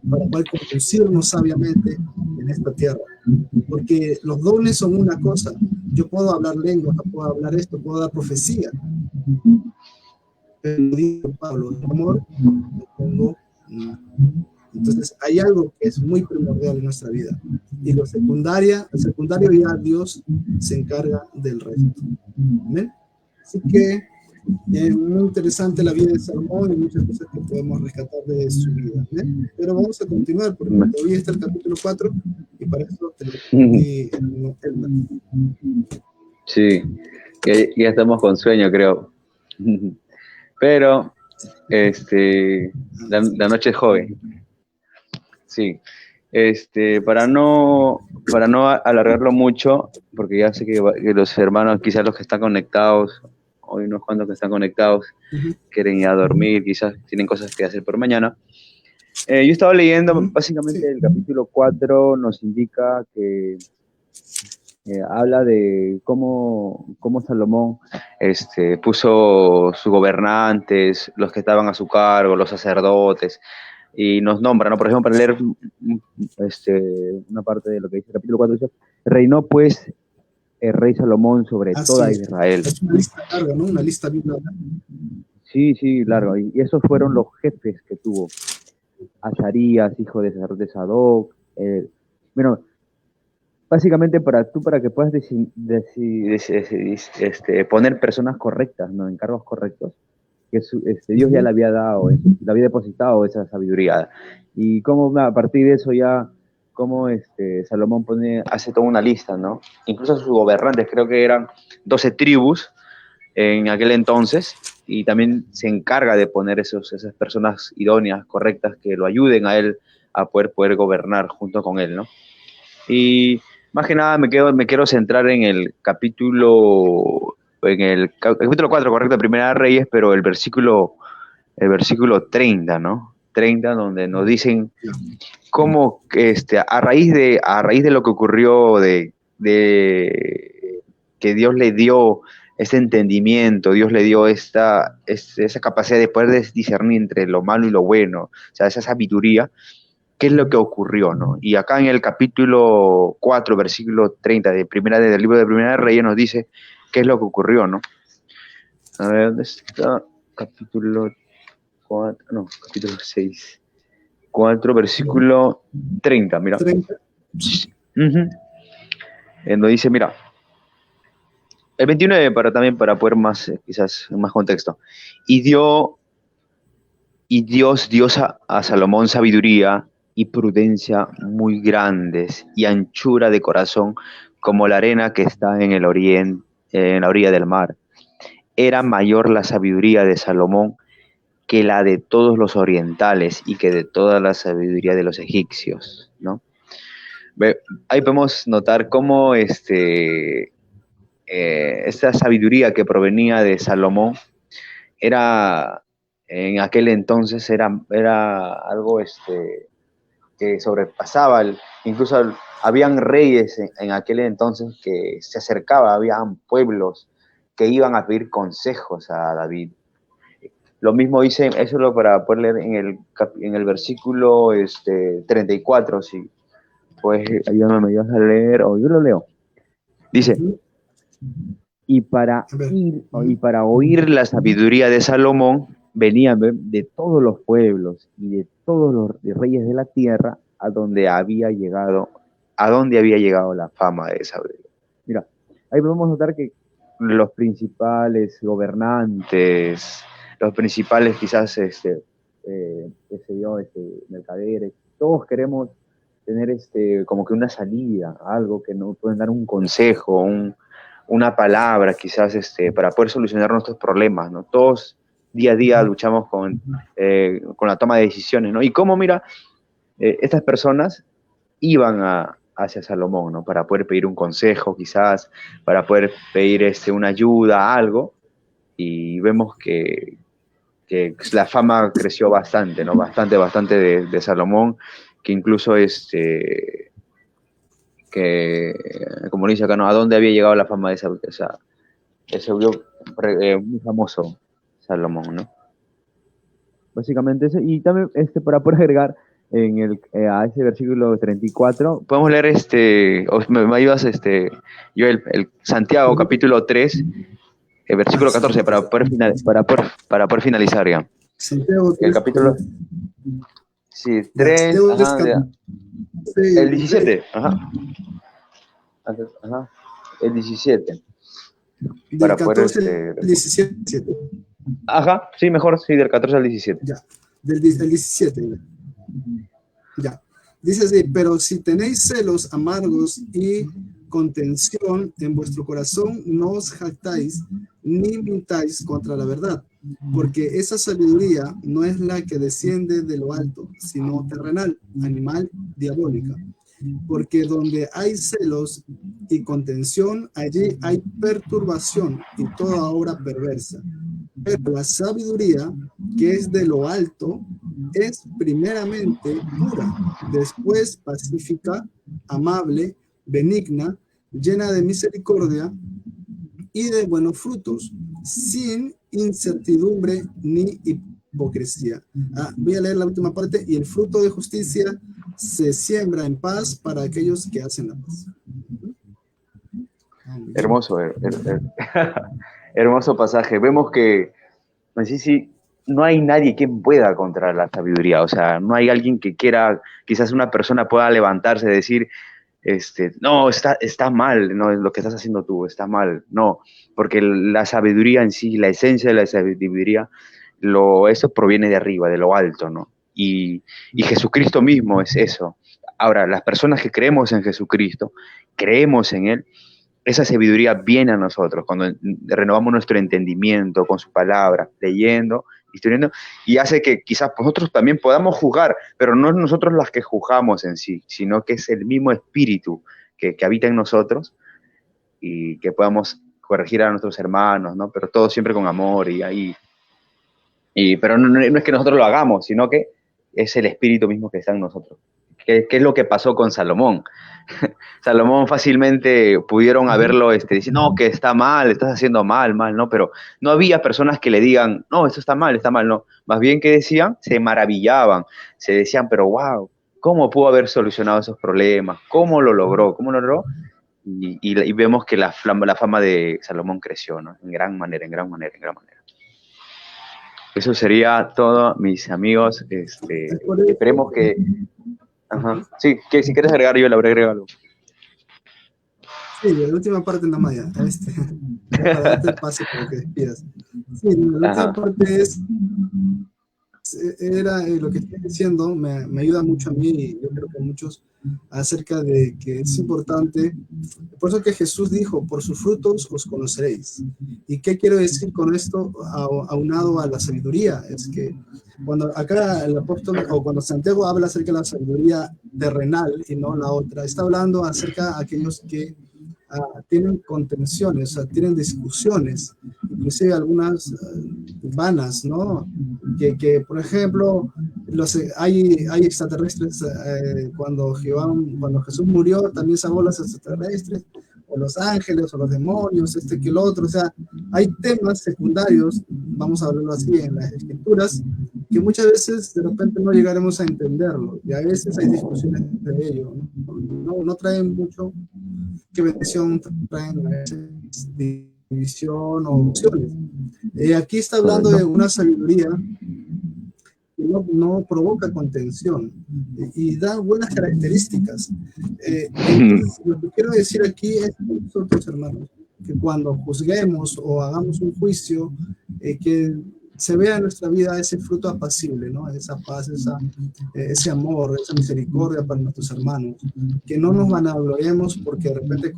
para poder conducirnos sabiamente en esta tierra. Porque los dones son una cosa. Yo puedo hablar lenguas, puedo hablar esto, puedo dar profecía. Pero dice Pablo, el amor no tengo nada. Entonces hay algo que es muy primordial en nuestra vida, y el secundario ya Dios se encarga del resto. ¿Ven? Así que es muy interesante la vida de Salomón y muchas cosas que podemos rescatar de su vida. ¿Ven? Pero vamos a continuar porque todavía está el capítulo 4 y para eso sí, que ya estamos con sueño, creo. Pero la noche es joven. Sí, para no alargarlo mucho, porque ya sé que los hermanos, quizás los que están conectados, hoy unos cuantos que están conectados, quieren ir a dormir, quizás tienen cosas que hacer por mañana. Yo estaba leyendo, básicamente el capítulo 4 nos indica que habla de cómo Salomón puso sus gobernantes, los que estaban a su cargo, los sacerdotes, y nos nombra, ¿no? Por ejemplo, para leer una parte de lo que dice el capítulo 4, dice: reinó pues el rey Salomón sobre toda Israel. Es una lista larga, ¿no? Una lista bien larga. Sí, largo. Y esos fueron los jefes que tuvo. Azarías, hijo de Sadoc. Bueno, básicamente para que puedas poner personas correctas, ¿no? En cargos correctos, que Dios ya le había dado, le había depositado esa sabiduría. Y cómo a partir de eso ya, cómo Salomón hace toda una lista, ¿no? Incluso sus gobernantes, creo que eran 12 tribus en aquel entonces, y también se encarga de poner esas personas idóneas, correctas, que lo ayuden a él a poder gobernar junto con él, ¿no? Y más que nada me quiero centrar en el capítulo 4, correcto, Primera de Reyes, pero el versículo 30, ¿no? 30, donde nos dicen cómo a raíz de lo que ocurrió, de que Dios le dio este entendimiento, Dios le dio esa capacidad de poder discernir entre lo malo y lo bueno, o sea, esa sabiduría. qué es lo que ocurrió, ¿no? Y acá en el capítulo 4, versículo 30 del libro de Primera de Reyes nos dice qué es lo que ocurrió, ¿no? A ver, ¿dónde está? Capítulo 4, no, capítulo 6. 4, versículo 30, mira. 30. Nos dice, mira, el 29 para poder más, quizás más contexto. Y Dios dio a Salomón sabiduría y prudencia muy grandes y anchura de corazón como la arena que está en el oriente, en la orilla del mar. Era mayor la sabiduría de Salomón que la de todos los orientales y que de toda la sabiduría de los egipcios, ¿no? Ahí podemos notar cómo esta sabiduría que provenía de Salomón era, en aquel entonces, era algo que sobrepasaba, incluso habían reyes en aquel entonces que se acercaban, habían pueblos que iban a pedir consejos a David. Lo mismo dice, eso es lo para poder leer en el versículo 34, si pues ayúdame, me ayudas a leer, o yo lo leo. Dice, y para oír la sabiduría de Salomón, venían de todos los pueblos y de todos los reyes de la tierra a donde había llegado la fama de sabiduría. Mira, ahí podemos notar que los principales gobernantes, los principales quizás, mercaderes, todos queremos tener como que una salida, algo que nos pueden dar un consejo, una palabra quizás para poder solucionar nuestros problemas, ¿no? Todos día a día luchamos con la toma de decisiones, ¿no? Y cómo, mira, estas personas iban hacia Salomón, ¿no? Para poder pedir un consejo quizás, para poder pedir una ayuda, algo, y vemos que la fama creció bastante, ¿no? Bastante de Salomón, que incluso que, como dice acá, ¿no? ¿A dónde había llegado la fama de esa? O sea, se volvió muy famoso Salomón, ¿no? Básicamente eso. Y también para poder agregar a ese versículo 34, podemos leer me ayudas, yo el Santiago capítulo 3, el versículo 14, para poder finalizar ya. Santiago 3, el capítulo... Sí, 3, el 17, ajá. El 17. Del para 14 poder, al 17. Ajá, sí, mejor, sí, del 14 al 17. Ya, del 17. Ya. Dice así, pero si tenéis celos amargos y contención en vuestro corazón, no os jactáis ni mintáis contra la verdad, porque esa sabiduría no es la que desciende de lo alto, sino terrenal, animal, diabólica. Porque donde hay celos y contención, allí hay perturbación y toda obra perversa. Pero la sabiduría, que es de lo alto, es primeramente pura, después pacífica, amable, benigna, llena de misericordia y de buenos frutos, sin incertidumbre ni hipocresía. Voy a leer la última parte. Y el fruto de justicia se siembra en paz para aquellos que hacen la paz. Hermoso, hermoso pasaje. Vemos que sí, no hay nadie que pueda contra la sabiduría. O sea, no hay alguien que quiera, quizás una persona pueda levantarse y decir, no, está mal, no, lo que estás haciendo tú, está mal. No, porque la sabiduría en sí, la esencia de la sabiduría, eso proviene de arriba, de lo alto, ¿no? Y Jesucristo mismo es eso. Ahora, las personas que creemos en Jesucristo, creemos en Él, esa sabiduría viene a nosotros cuando renovamos nuestro entendimiento con su palabra, leyendo, estudiando, y hace que quizás nosotros también podamos juzgar, pero no es nosotros las que juzgamos en sí, sino que es el mismo espíritu que habita en nosotros y que podamos corregir a nuestros hermanos, ¿no? Pero todo siempre con amor pero no es que nosotros lo hagamos, sino que es el espíritu mismo que está en nosotros. ¿Qué es lo que pasó con Salomón? Salomón fácilmente pudieron haberlo decir, no, que está mal, estás haciendo mal, ¿no? Pero no había personas que le digan, no, esto está mal, no. Más bien que decían, se maravillaban, se decían, pero wow, cómo pudo haber solucionado esos problemas, cómo lo logró, y vemos que la fama de Salomón creció, ¿no? En gran manera, en gran manera, en gran manera. Eso sería todo, mis amigos. Es por eso, Esperemos que... Ajá. Sí, que si quieres agregar, yo le habré agregado algo. sí, la última parte nada más ya, ya para darte el pase para que despidas. Sí, la última Ajá. parte era lo que estoy diciendo, me ayuda mucho a mí y yo creo que a muchos acerca de que es importante, por eso que Jesús dijo, por sus frutos os conoceréis. ¿Y qué quiero decir con esto aunado a la sabiduría? Es que cuando acá el apóstol o cuando Santiago habla acerca de la sabiduría terrenal y no la otra, está hablando acerca de aquellos que tienen contenciones, o sea, tienen discusiones, inclusive algunas vanas, ¿no? Por ejemplo, hay extraterrestres, cuando Jesús murió, también salvó a los extraterrestres, o los ángeles, o los demonios, que el otro, o sea, hay temas secundarios, vamos a hablarlo así, en las escrituras, que muchas veces de repente no llegaremos a entenderlo, y a veces hay discusiones de ello, no traen mucho que bendición traen a veces división o opciones. Aquí está hablando de una sabiduría que no provoca contención y da buenas características. Entonces, lo que quiero decir aquí es a nosotros, hermanos, que cuando juzguemos o hagamos un juicio, que se vea en nuestra vida ese fruto apacible, ¿no? Esa paz, ese amor, esa misericordia para nuestros hermanos, que no nos vanagloriemos porque de repente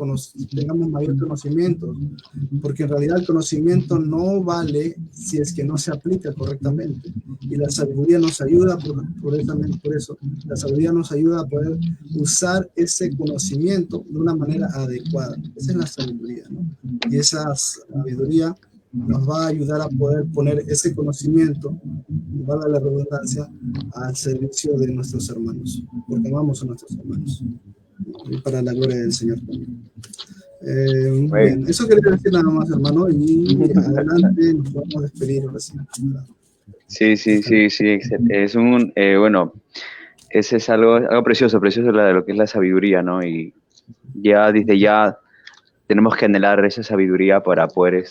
tengamos mayor conocimiento, porque en realidad el conocimiento no vale si es que no se aplica correctamente, y la sabiduría nos ayuda por eso, la sabiduría nos ayuda a poder usar ese conocimiento de una manera adecuada. Esa es la sabiduría, ¿no? Y esa sabiduría nos va a ayudar a poder poner ese conocimiento, valga la redundancia, al servicio de nuestros hermanos, porque amamos a nuestros hermanos, y para la gloria del Señor también. Muy bien, eso quería decir nada más, hermano, y adelante nos podemos despedir recién. Sí. Es bueno, ese es algo precioso de lo que es la sabiduría, ¿no? Y ya desde ya tenemos que anhelar esa sabiduría para poder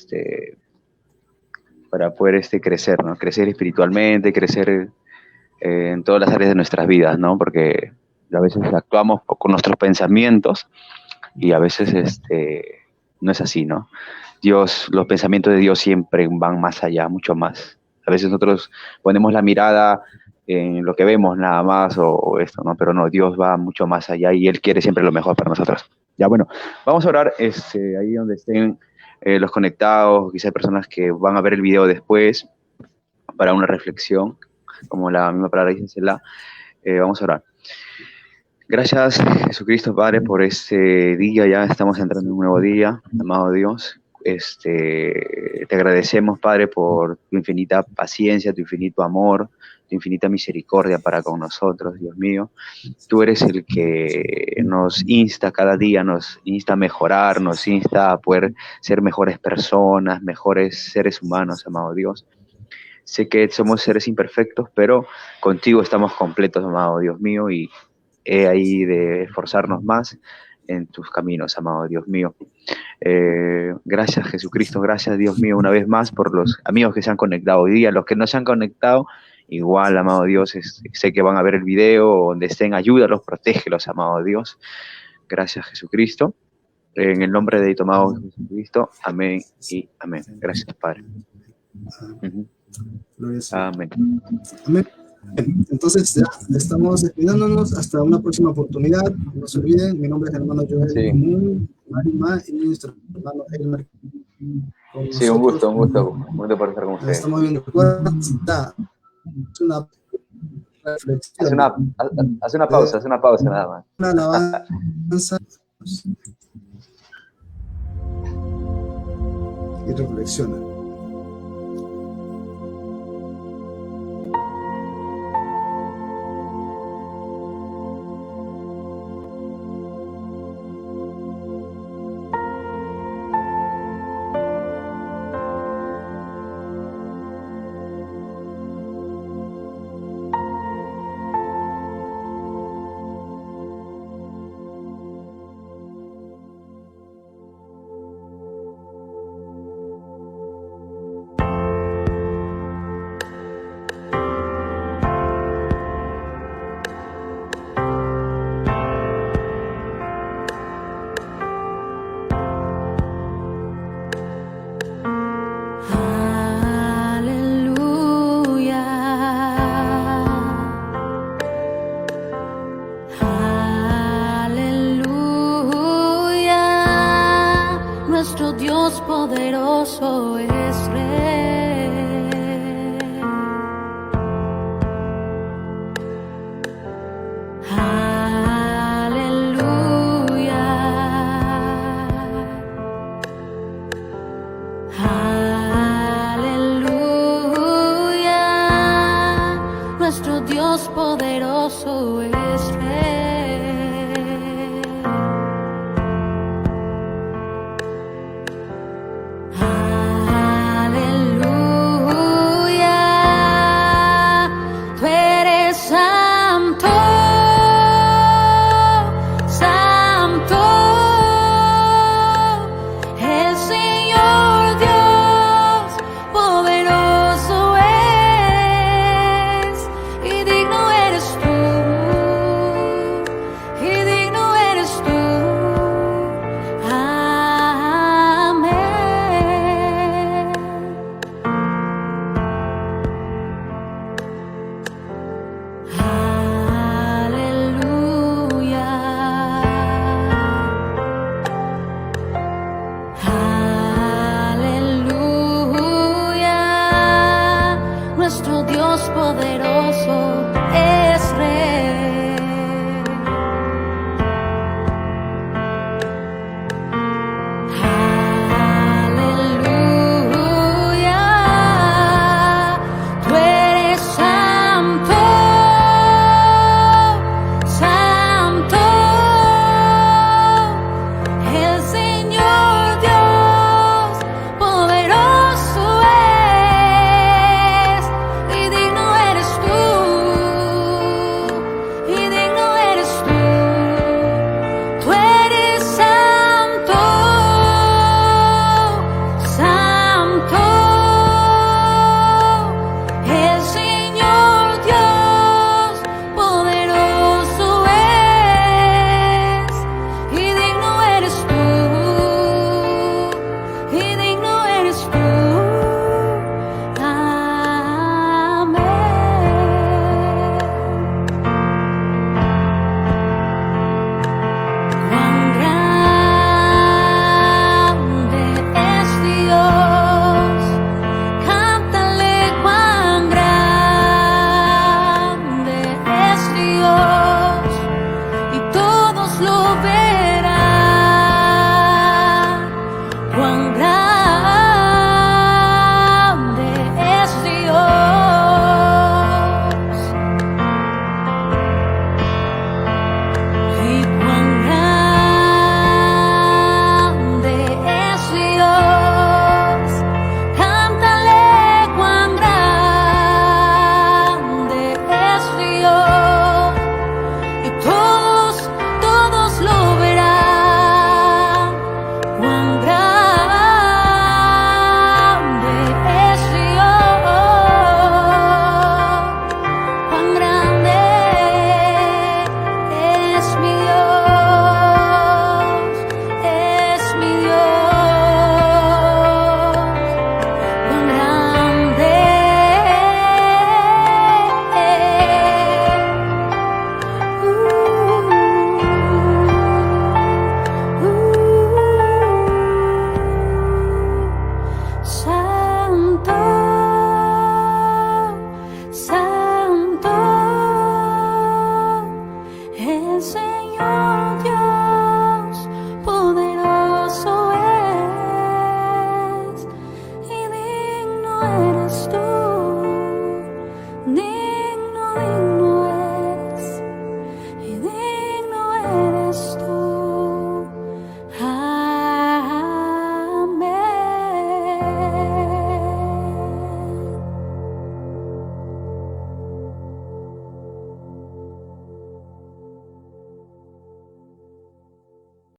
crecer, ¿no? Crecer espiritualmente, crecer en todas las áreas de nuestras vidas, ¿no? Porque a veces actuamos con nuestros pensamientos y a veces no es así, ¿no? Los pensamientos de Dios siempre van más allá, mucho más. A veces nosotros ponemos la mirada en lo que vemos nada más o esto, ¿no? Pero no, Dios va mucho más allá y Él quiere siempre lo mejor para nosotros. Ya, bueno, vamos a orar ahí donde estén los conectados, quizá hay personas que van a ver el video después para una reflexión, como la misma palabra dice Selah. Vamos a orar. Gracias, Jesucristo, Padre, por este día. Ya estamos entrando en un nuevo día, amado Dios. Te agradecemos, Padre, por tu infinita paciencia, tu infinito amor, tu infinita misericordia para con nosotros, Dios mío. Tú eres el que nos insta cada día, nos insta a mejorar, nos insta a poder ser mejores personas, mejores seres humanos, amado Dios. Sé que somos seres imperfectos, pero contigo estamos completos, amado Dios mío, y he ahí de esforzarnos más en tus caminos, amado Dios mío. Gracias, Jesucristo, gracias, Dios mío, una vez más por los amigos que se han conectado hoy día. Los que no se han conectado, igual, amado Dios, sé que van a ver el video, donde estén, ayúdalos, protégelos, amado Dios. Gracias, Jesucristo. En el nombre de tu amado Jesucristo, amén y amén. Gracias, Padre. Amén. Amén. Entonces ya estamos despidiéndonos hasta una próxima oportunidad. No se olviden, mi nombre es el hermano Joel Marima y nuestro hermano Elmer. Sí, un gusto por estar con ustedes. Estamos viendo una reflexión. Hace una pausa nada más. Una alabanza y reflexiona. Dios poderoso es Rey. Aleluya, tú eres santo, santo, el Señor Dios poderoso es, y digno eres tú, y digno eres tú. Amén. Aleluya, aleluya, nuestro Dios poderoso es Rey.